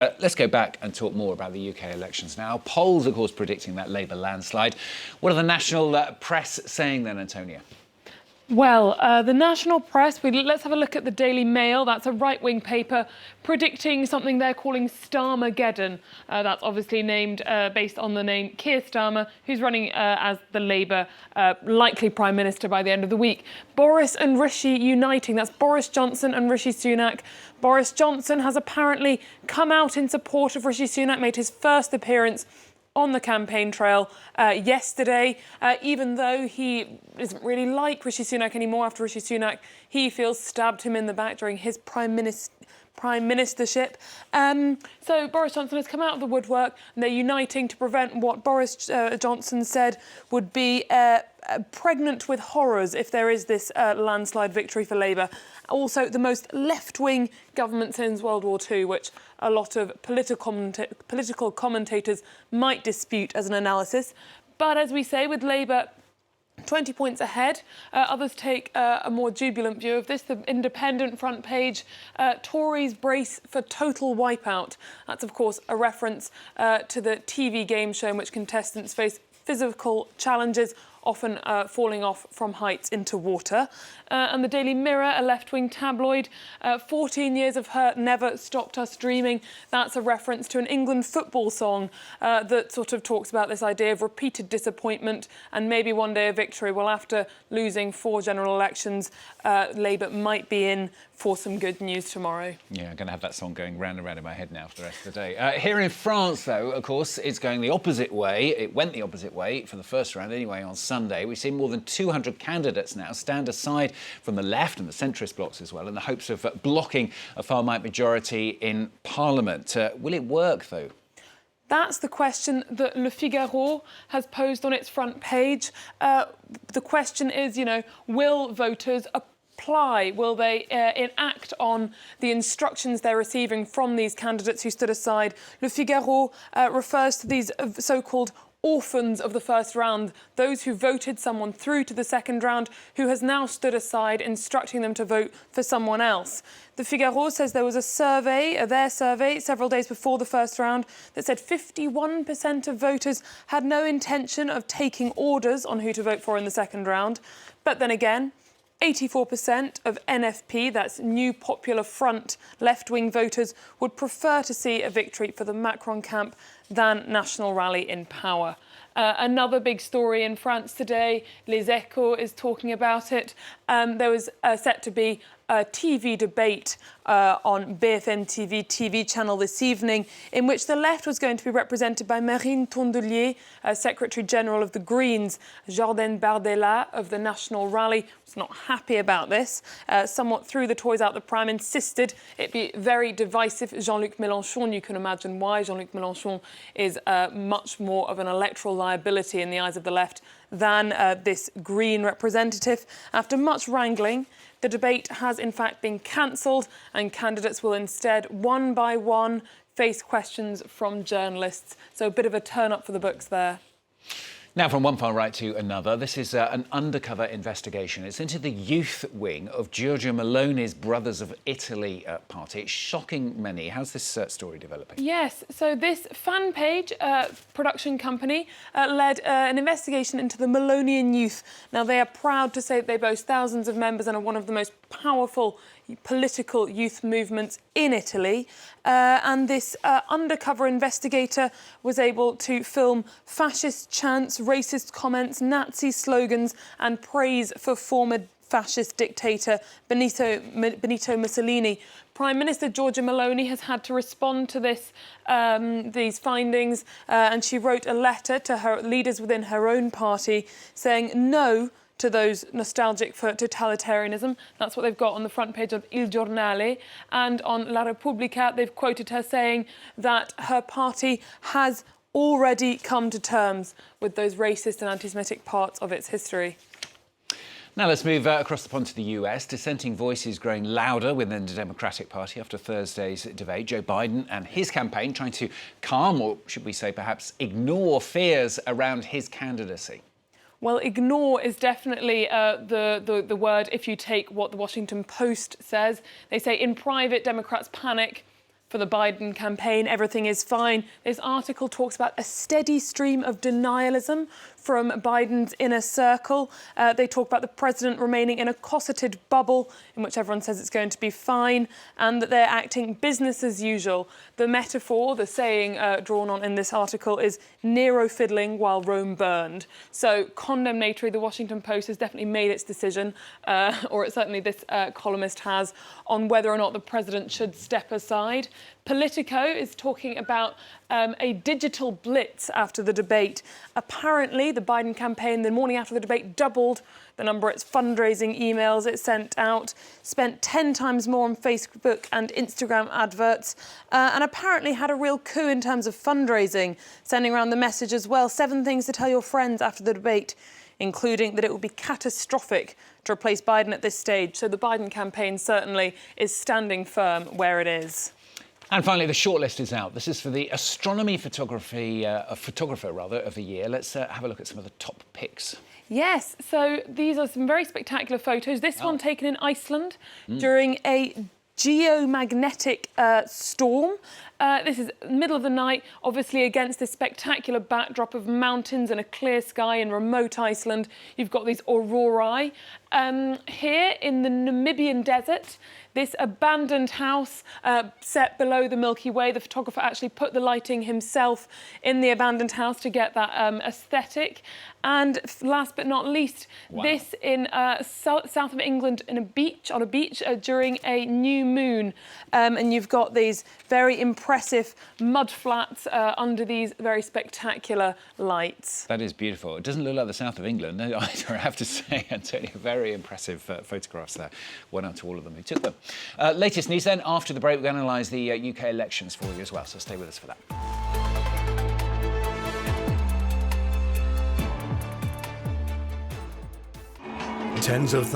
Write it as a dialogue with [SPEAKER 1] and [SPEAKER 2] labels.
[SPEAKER 1] Let's go back and talk more about the UK elections now. Polls, of course, predicting that Labour landslide. What are the national press saying then, Antonia?
[SPEAKER 2] Well, the national press, let's have a look at the Daily Mail. That's a right-wing paper predicting something they're calling Starmergeddon. That's obviously named based on the name Keir Starmer, who's running as the Labour likely Prime Minister by the end of the week. Boris and Rishi uniting. That's Boris Johnson and Rishi Sunak. Boris Johnson has apparently come out in support of Rishi Sunak, made his first appearance on the campaign trail yesterday, even though he doesn't really like Rishi Sunak anymore after Rishi Sunak, he feels, stabbed him in the back during his prime ministership. So Boris Johnson has come out of the woodwork and they're uniting to prevent what Boris Johnson said would be pregnant with horrors if there is this landslide victory for Labour. Also, the most left-wing government since World War II, which a lot of political commentators might dispute as an analysis. But as we say, with Labour 20 points ahead, others take a more jubilant view of this. The Independent front page, Tories brace for total wipeout. That's, of course, a reference to the TV game show in which contestants face physical challenges, often falling off from heights into water. And the Daily Mirror, a left-wing tabloid, 14 years of hurt never stopped us dreaming. That's a reference to an England football song that sort of talks about this idea of repeated disappointment and maybe one day a victory. Well, after losing 4 general elections, Labour might be in for some good news tomorrow. Yeah,
[SPEAKER 1] I'm going to have that song going round and round in my head now for the rest of the day. Here in France, though, of course, it's going the opposite way. It went the opposite way for the first round anyway on Sunday. We've seen more than 200 candidates now stand aside from the left and the centrist blocs as well in the hopes of blocking a far-right majority in Parliament. Will it work, though?
[SPEAKER 2] That's the question that Le Figaro has posed on its front page. The question is, will voters apply? Will they enact on the instructions they're receiving from these candidates who stood aside? Le Figaro refers to these so-called orphans of the first round, those who voted someone through to the second round who has now stood aside, instructing them to vote for someone else. The Figaro says there was a survey, their survey, several days before the first round that said 51% of voters had no intention of taking orders on who to vote for in the second round. But then again, 84% of NFP, that's New Popular Front, left-wing voters, would prefer to see a victory for the Macron camp than National Rally in power. Another big story in France today, Les Echos is talking about it. There was set to be a TV debate on BFM TV channel this evening, in which the left was going to be represented by Marine Tondelier, Secretary General of the Greens. Jordan Bardella of the National Rally was not happy about this. Somewhat threw the toys out the pram, insisted it be very divisive. Jean-Luc Mélenchon, you can imagine why. Jean-Luc Mélenchon is much more of an electoral liability in the eyes of the left than this Green representative. After much wrangling, the debate has in fact been cancelled and candidates will instead, one by one, face questions from journalists. So a bit of a turn-up for the books there.
[SPEAKER 1] Now, from one far right to another, this is an undercover investigation. It's into the youth wing of Giorgia Meloni's Brothers of Italy party. It's shocking many. How's this story developing?
[SPEAKER 2] Yes, so this fan page production company led an investigation into the Melonian youth. Now, they are proud to say that they boast thousands of members and are one of the most powerful political youth movements in Italy. And this undercover investigator was able to film fascist chants, racist comments, Nazi slogans and praise for former fascist dictator Benito Mussolini. Prime Minister Giorgia Meloni has had to respond to these findings, and she wrote a letter to her leaders within her own party saying no to those nostalgic for totalitarianism. That's what they've got on the front page of Il Giornale. And on La Repubblica, they've quoted her saying that her party has already come to terms with those racist and anti-Semitic parts of its history.
[SPEAKER 1] Now let's move across the pond to the US. Dissenting voices growing louder within the Democratic Party after Thursday's debate. Joe Biden and his campaign trying to calm, or should we say perhaps ignore, fears around his candidacy.
[SPEAKER 2] Well, ignore is definitely the word if you take what the Washington Post says. They say in private, Democrats panic. for the Biden campaign. Everything is fine. This article talks about a steady stream of denialism from Biden's inner circle. They talk about the president remaining in a cosseted bubble in which everyone says it's going to be fine and that they're acting business as usual. The metaphor, the saying drawn on in this article is Nero fiddling while Rome burned. So condemnatory. The Washington Post has definitely made its decision, or certainly this columnist has, on whether or not the president should step aside. Politico is talking about a digital blitz after the debate. Apparently, the Biden campaign, the morning after the debate, doubled the number of its fundraising emails it sent out, spent 10 times more on Facebook and Instagram adverts, and apparently had a real coup in terms of fundraising, sending around the message as well, 7 things to tell your friends after the debate, including that it would be catastrophic to replace Biden at this stage. So the Biden campaign certainly is standing firm where it is.
[SPEAKER 1] And finally, the shortlist is out. This is for the Astronomy photographer of the year. Let's have a look at some of the top picks.
[SPEAKER 2] Yes, so these are some very spectacular photos. This one taken in Iceland during a geomagnetic storm. This is middle of the night, obviously against this spectacular backdrop of mountains and a clear sky in remote Iceland. You've got these aurorae. Here in the Namibian desert, this abandoned house set below the Milky Way. The photographer actually put the lighting himself in the abandoned house to get that aesthetic. And last but not least, this in south of England on a beach during a new moon. And you've got these very impressive mud flats under these very spectacular lights.
[SPEAKER 1] That is beautiful. It doesn't look like the south of England either, I have to say. It's certainly very impressive photographs there. Well done to all of them who took them. Latest news then. After the break, we're going to analyse the UK elections for you as well, so stay with us for that.
[SPEAKER 3] Tens of